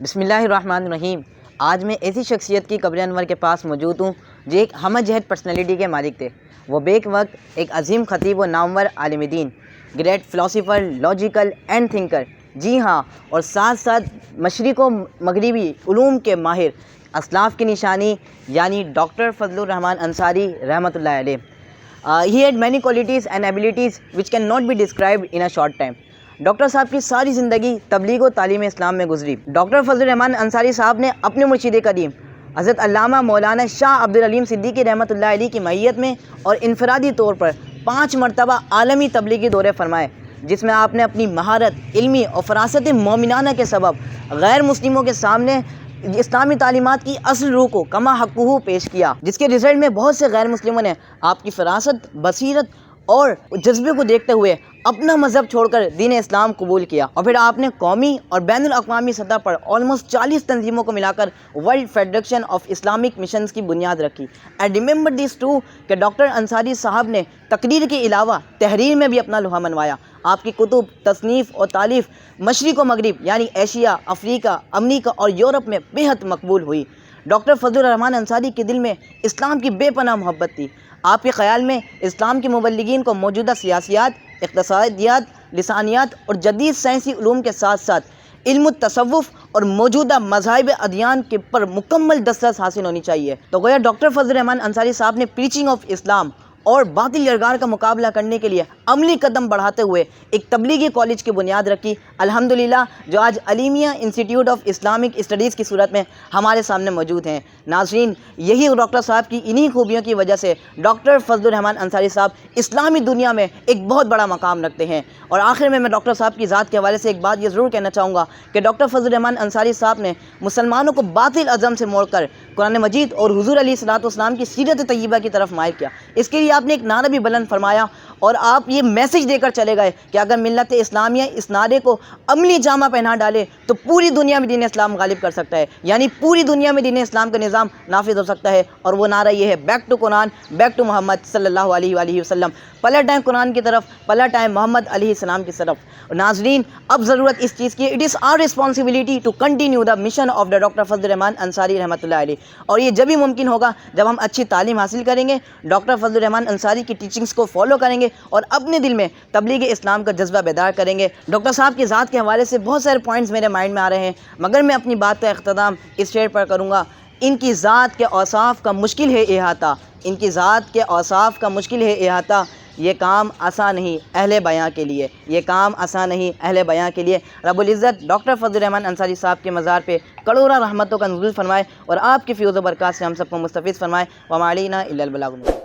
بسم اللہ الرحمن الرحیم۔ آج میں ایسی شخصیت کی قبر انور کے پاس موجود ہوں جو ایک ہمہ جہت پرسنالٹی کے مالک تھے۔ وہ بیک وقت ایک عظیم خطیب و نامور عالم دین، great philosopher, logical and thinker, جی ہاں، اور ساتھ ساتھ مشرق و مغربی علوم کے ماہر، اسلاف کی نشانی یعنی ڈاکٹر فضل الرحمان انصاری رحمۃ اللہ علیہ۔ He had many qualities and abilities which cannot be described in a short time۔ Doctor صاحب کی ساری زندگی تبلیغ و تعلیم اسلام میں گزری۔ ڈاکٹر فضل الرحمان انصاری صاحب نے اپنے مرشد قدیم حضرت علامہ مولانا شاہ عبد العلیم صدیقی رحمۃ اللہ علیہ کی معیت میں اور انفرادی طور پر 5 مرتبہ عالمی تبلیغی دورے فرمائے، جس میں آپ نے اپنی مہارت، علمی اور فراست مومنانہ کے سبب غیر مسلموں کے سامنے اسلامی تعلیمات کی اصل روح کو کما حقہ پیش کیا، جس کے رزلٹ میں بہت سے غیر مسلموں نے آپ کی فراست، بصیرت اور جذبے کو دیکھتے ہوئے اپنا مذہب چھوڑ کر دین اسلام قبول کیا، اور پھر آپ نے قومی اور بین الاقوامی سطح پر آلموسٹ 40 تنظیموں کو ملا کر world federation of Islamic missions کی بنیاد رکھی۔ اینڈ ریممبر دس ٹو کہ ڈاکٹر انصاری صاحب نے تقریر کے علاوہ تحریر میں بھی اپنا لوہا منوایا۔ آپ کی کتب، تصنیف اور تالیف مشرق و مغرب یعنی ایشیا، افریقہ، امریکہ اور یورپ میں بے حد مقبول ہوئی۔ ڈاکٹر فضل الرحمان انصاری کے دل میں اسلام کی بے پناہ محبت تھی۔ آپ کے خیال میں اسلام کے مبلغین کو موجودہ سیاسیات، اقتصادیات، لسانیات اور جدید سائنسی علوم کے ساتھ ساتھ علم التصوف اور موجودہ مذاہب ادیان کے پر مکمل دسترس حاصل ہونی چاہیے۔ تو گویا ڈاکٹر فضل الرحمان انصاری صاحب نے پریچنگ آف اسلام اور باطل یرغار کا مقابلہ کرنے کے لیے عملی قدم بڑھاتے ہوئے ایک تبلیغی کالج کی بنیاد رکھی، الحمدللہ، جو آج علیمیہ انسٹیٹیوٹ آف اسلامک اسٹڈیز کی صورت میں ہمارے سامنے موجود ہیں۔ ناظرین، یہی ڈاکٹر صاحب کی انہی خوبیوں کی وجہ سے ڈاکٹر فضل الرحمان انصاری صاحب اسلامی دنیا میں ایک بہت بڑا مقام رکھتے ہیں۔ اور آخر میں ڈاکٹر صاحب کی ذات کے حوالے سے ایک بات یہ ضرور کہنا چاہوں گا کہ ڈاکٹر فضل الرحمان انصاری صاحب نے مسلمانوں کو باطل عزم سے موڑ کر قرآن مجید اور حضور علیہ الصلوۃ والسلام کی سیرت طیبہ کی طرف مائل کیا۔ اس کے لیے آپ نے ایک نعرہ بھی بلند فرمایا اور آپ یہ میسج دے کر چلے گئے کہ اگر ملت اسلامیہ اس نعرے کو عملی جامہ پہنا ڈالے تو پوری دنیا میں دین اسلام غالب کر سکتا ہے، یعنی پوری دنیا میں دین اسلام کا نظام نافذ ہو سکتا ہے۔ اور وہ نعرہ یہ ہے، back to Quran, back to Muhammad صلی اللہ علیہ وآلہ وسلم۔ پلٹ آئیں قرآن کی طرف، پلٹ آئیں محمد علیہ السلام کی طرف۔ ناظرین، اب ضرورت اس چیز کی، it is our responsibility to continue the mission of the doctor Fazal ur Rahman Ansari رحمۃ اللہ علیہ، اور یہ جبھی ممکن ہوگا جب ہم اچھی تعلیم حاصل کریں گے، ڈاکٹر فضل الرحمان انصاری کی ٹیچنگز کو فالو کریں گے اور اپنے دل میں تبلیغ اسلام کا جذبہ بیدار کریں گے۔ ڈاکٹر صاحب کی ذات کے حوالے سے بہت سارے پوائنٹس میرے مائنڈ میں آ رہے ہیں، مگر میں اپنی بات کا اختتام اس شعر پر کروں گا: ان کی ذات کے اوصاف کا مشکل ہے احاطہ، ان کی ذات کے اوصاف کا مشکل ہے احاطہ، یہ کام آسان نہیں اہل بیاں کے لیے، یہ کام آسان نہیں اہل بیاں کے لیے۔ رب العزت ڈاکٹر فضل الرحمان انصاری صاحب کے مزار پہ کروڑا رحمتوں کا نزول فرمائے اور آپ کی فیوز و برکات سے ہم سب کو مستفیض فرمائے۔ وما علینا الا البلاغ المبین۔